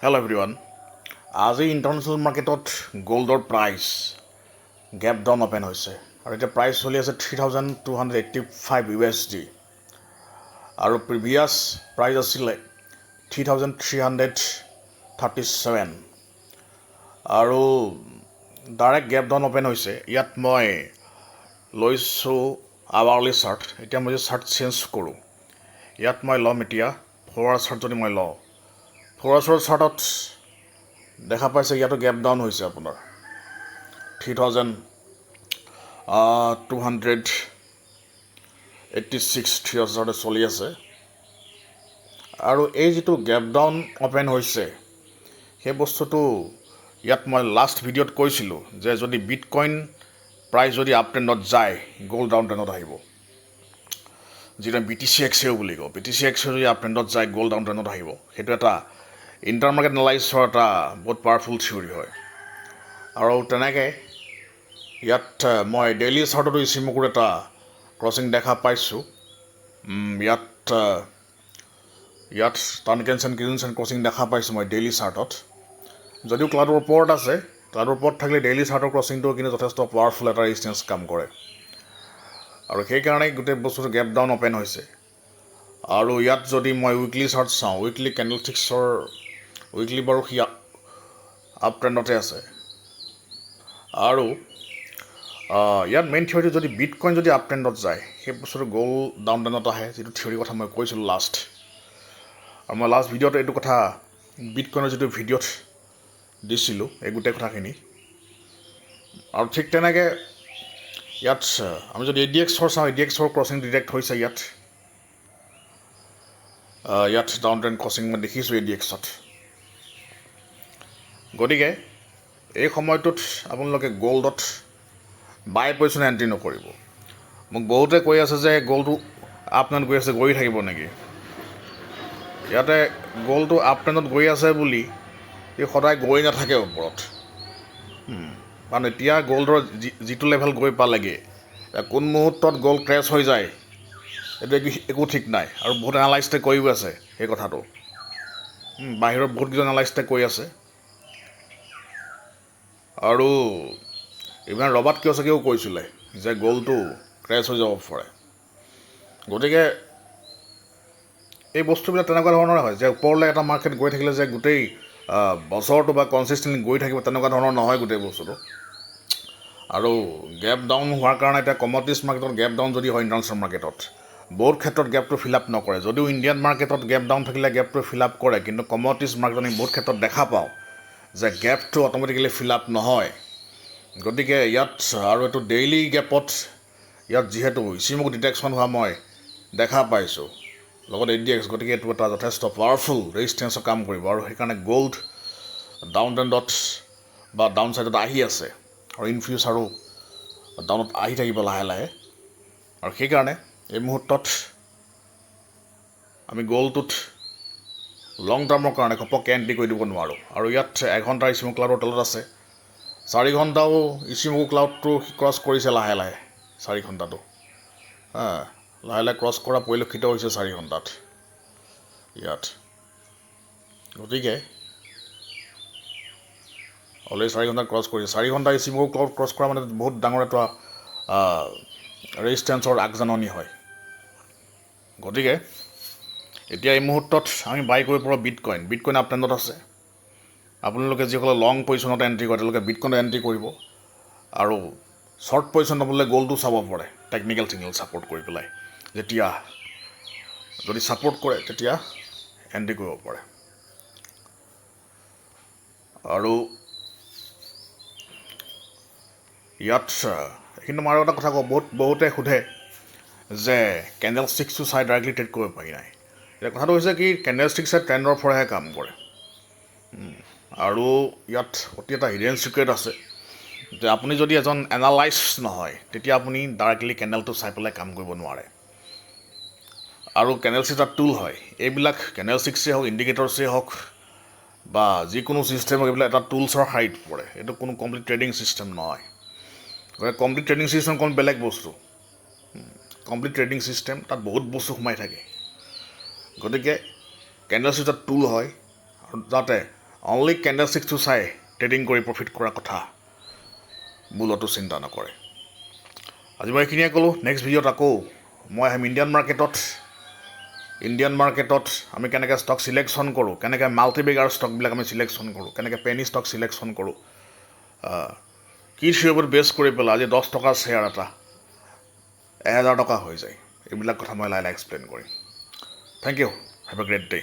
Hello everyone. আজি international মাৰ্কেটত গোল্ডৰ price gap down open হৈছে আৰু এতিয়া প্ৰাইচ চলি আছে 3,285 USD আৰু প্ৰিভিয়াছ প্ৰাইচ আছিলে 3,337 আৰু ডাইৰেক্ট গেপ ডাউন অপেন হৈছে। ইয়াত মই লৈছোঁ আৱাৰলি চাৰ্ট। এতিয়া মই যদি চাৰ্ট চেঞ্জ কৰোঁ, ইয়াত মই ল'ম এতিয়া ফৰৱাৰ্ড চাৰ্ট। যদি মই লওঁ ফৰৱাৰ্ড চাৰ্টত দেখা পাইছে ইয়াতো গেপ ডাউন হৈছে আপোনাৰ 3,286 3,000 চলি আছে। আৰু এই যিটো গেপ ডাউন অপেন হৈছে সেই বস্তুটো ইয়াত মই লাষ্ট ভিডিঅ'ত কৈছিলোঁ যে যদি বিটকইন প্ৰাইচ যদি আপ ট্ৰেণ্ডত যায় গ'ল্ড ডাউন ট্ৰেণ্ডত আহিব, যিটো BTC XAU বুলি কওঁ। BTC XAU যদি আপ ট্ৰেণ্ডত যায় গ'ল্ড ডাউন ট্ৰেণ্ডত আহিব। সেইটো এটা ইণ্টাৰ মাৰ্কেট এনালাইচিছৰ এটা বহুত পাৱাৰফুল থিয়ৰী হয়। আৰু তেনেকৈ ইয়াত মই ডেইলি চাৰ্টতো ইচিমকুৰ এটা ক্ৰচিং দেখা পাইছোঁ। ইয়াত টানকেনচেন কিজনচেন ক্ৰচিং দেখা পাইছোঁ মই ডেইলি চাৰ্টত। যদিও ক্লাউডৰ ওপৰত আছে, ক্লাউডৰ ওপৰত থাকিলে ডেইলি চাৰ্টৰ ক্ৰচিংটো কিন্তু যথেষ্ট পাৱাৰফুল এটা ৰেজিষ্টেঞ্চ কাম কৰে। আৰু সেইকাৰণেই গোটেই বস্তুটো গেপ ডাউন অপেন হৈছে। আৰু ইয়াত যদি মই উইকলি চাৰ্ট চাওঁ, উইকলি কেণ্ডেলষ্টিক্সৰ উইকলি বাৰু সি আপ ট্ৰেণ্ডতে আছে। আৰু ইয়াত মেইন থিয়ৰিটো যদি বিটকইন যদি আপ ট্ৰেণ্ডত যায় সেই বস্তুটো গ'ল্ড ডাউন ট্ৰেণ্ডত আহে, যিটো থিয়ৰিৰ কথা মই কৈছিলোঁ লাষ্ট। আৰু মই লাষ্ট ভিডিঅ'ত এইটো কথা বিটকইনৰ যিটো ভিডিঅ'ত দিছিলোঁ এই গোটেই কথাখিনি। আৰু ঠিক তেনেকৈ ইয়াত আমি যদি ADXৰ চাওঁ, ADXৰ ক্ৰচিং ডিটেক্ট হৈছে ইয়াত ডাউন ট্ৰেণ্ড ক্ৰচিং মই দেখিছোঁ ADXত। গতিকে এই সময়টোত আপোনালোকে গ'ল্ডত বাই পজিশ্যন এণ্ট্ৰি নকৰিব। মোক বহুতে কৈ আছে যে গ'ল্ডটো আপ ট্ৰেণ্ডত গৈ আছে, গৈ থাকিব নেকি? ইয়াতে গ'ল্ডটো আপ ট্ৰেণ্ডত গৈ আছে বুলি ই সদায় গৈ নাথাকে ওপৰত। কাৰণ এতিয়া গ'ল্ডৰ যিটো লেভেল গৈ পালেগৈ, কোন মুহূৰ্তত গ'ল্ড ক্ৰেছ হৈ যায় এইটো একো ঠিক নাই। আৰু বহুত এনালাইষ্টে কৈও আছে সেই কথাটো। বাহিৰৰ বহুতকেইজন এনালাইষ্টে কৈ আছে। আৰু ইভেন ৰবাৰ্ট কিয়চাকিও কৈছিলে যে গ'ল্ডটো ক্ৰেছ হৈ যাব পাৰে। গতিকে এই বস্তুবিলাক তেনেকুৱা ধৰণৰ হয় যে ওপৰলৈ এটা মাৰ্কেট গৈ থাকিলে যে গোটেই বছৰটো বা কনচিষ্টেণ্টলি গৈ থাকিব, তেনেকুৱা ধৰণৰ নহয় গোটেই বস্তুটো। আৰু গেপ ডাউন হোৱাৰ কাৰণে এতিয়া কমডিটিজ মাৰ্কেটত গেপ ডাউন যদি হয় ইণ্টাৰনেশ্যনেল মাৰ্কেটত বহুত ক্ষেত্ৰত গেপটো ফিল আপ নকৰে। যদিও ইণ্ডিয়ান মাৰ্কেটত গেপ ডাউন থাকিলে গেপটো ফিল আপ কৰে, কিন্তু কমডিটিজ মাৰ্কেটত আমি বহুত ক্ষেত্ৰত দেখা পাওঁ যে গেপটো অট'মেটিকেলি ফিল আপ নহয়। গতিকে ইয়াত আৰু এইটো ডেইলি গেপত ইয়াত যিহেতু ইচিমুক ডিটেকশ্যন হোৱা মই দেখা পাইছোঁ লগত ADX, গতিকে এইটো এটা যথেষ্ট পাৱাৰফুল ৰেজিষ্টেঞ্চৰ কাম কৰিব। আৰু সেইকাৰণে গ'ল্ড ডাউন ট্ৰেণ্ডত বা ডাউন ছাইডত আহি আছে আৰু ইন ফিউচাৰো ডাউনত আহি থাকিব লাহে লাহে। আৰু সেইকাৰণে এই মুহূৰ্তত আমি গ'ল্ডটোত লং টাৰ্মৰ কাৰণে ঘপককৈ এণ্ট্ৰি কৰি দিব নোৱাৰোঁ। আৰু ইয়াত এঘণ্টাৰ ইচিমুক ক্লাউডৰ তলত আছে, 4 ঘণ্টাও ইচিমুক ক্লাউডটো ক্ৰছ কৰিছে লাহে লাহে। 4 ঘণ্টাটো লাহে লাহে ক্ৰছ কৰা পৰিলক্ষিত হৈছে 4 ঘণ্টাত ইয়াত। গতিকে অলৰেডি 4 ঘণ্টাত ক্ৰছ কৰিছে। 4 ঘণ্টা ইচিমুক ক্লাউড ক্ৰছ কৰা মানে বহুত ডাঙৰ এটা ৰেজিষ্টেঞ্চৰ আগজাননী হয়। গতিকে এতিয়া এই মুহূৰ্তত আমি বাই কৰিব পাৰোঁ বিটকইন আপ ট্ৰেণ্ডত আছে। আপোনালোকে যিসকলে লং পজিশ্যনত এণ্ট্ৰি কৰে তেওঁলোকে বিটকইনত এণ্ট্ৰি কৰিব। আৰু শ্বৰ্ট পজিশ্যন ল'বলৈ গ'ল্ডটো চাব পাৰে টেকনিকেল ছিগনেল ছাপৰ্ট কৰি পেলাই। যেতিয়া যদি ছাপৰ্ট কৰে তেতিয়া এণ্ট্ৰি কৰিব পাৰে। আৰু ইয়াত কিন্তু মই আৰু এটা কথা কওঁ, বহুতে সোধে যে কেণ্ডেল ষ্টিক্সটো চাই ডাইৰেক্টলি ট্ৰেড কৰিব পাৰি নাই। এতিয়া কথাটো হৈছে কি, কেণ্ডেল ষ্টিক্সে ট্ৰেণ্ডৰ ফৰহে কাম কৰে। আৰু ইয়াত অতি এটা হিডেন চিক্ৰেট আছে যে আপুনি যদি এজন এনালাইষ্ট নহয় তেতিয়া আপুনি ডাইৰেক্টলি কেণ্ডেলটো চাই পেলাই কাম কৰিব নোৱাৰে। আৰু কেণ্ডেল ষ্টিক্স এটা টুল হয়। এইবিলাক কেণ্ডেল ষ্টিক্সেই হওক, ইণ্ডিকেটৰ্ছেই হওক বা যিকোনো ছিষ্টেম হওক, এইবিলাক এটা টুলছৰ শাৰীত পৰে। এইটো কোনো কমপ্লিট ট্ৰেডিং ছিষ্টেম নহয়। গতিকে কমপ্লিট ট্ৰেডিং ছিষ্টেম কোনো বেলেগ বস্তু। কমপ্লিট ট্ৰেডিং ছিষ্টেম তাত বহুত বস্তু সোমাই থাকে। গতিকে কেণ্ডেল ষ্টিক্স এটা টুল হয় আৰু যাতে অনলি কেণ্ডেলষ্টিকটো চাই ট্ৰেডিং কৰি প্ৰফিট কৰাৰ কথা মূলতো চিন্তা নকৰে। আজি মই এইখিনিয়ে ক'লোঁ। নেক্সট ভিডিঅ'ত আকৌ মই আহিম ইণ্ডিয়ান মাৰ্কেটত আমি কেনেকৈ ষ্টক চিলেকশ্যন কৰোঁ, কেনেকৈ মাল্টিবেগাৰ ষ্টকবিলাক আমি চিলেকশ্যন কৰোঁ, কেনেকৈ পেনী ষ্টক চিলেকশ্যন কৰোঁ, কি থিয়ৰিৰ ওপৰত বেছ কৰি পেলাই আজি 10 টকাৰ শ্বেয়াৰ এটা 1000 টকা হৈ যায়, এইবিলাক কথা মই লাহে লাহে এক্সপ্লেইন কৰিম। Thank you, have a great day.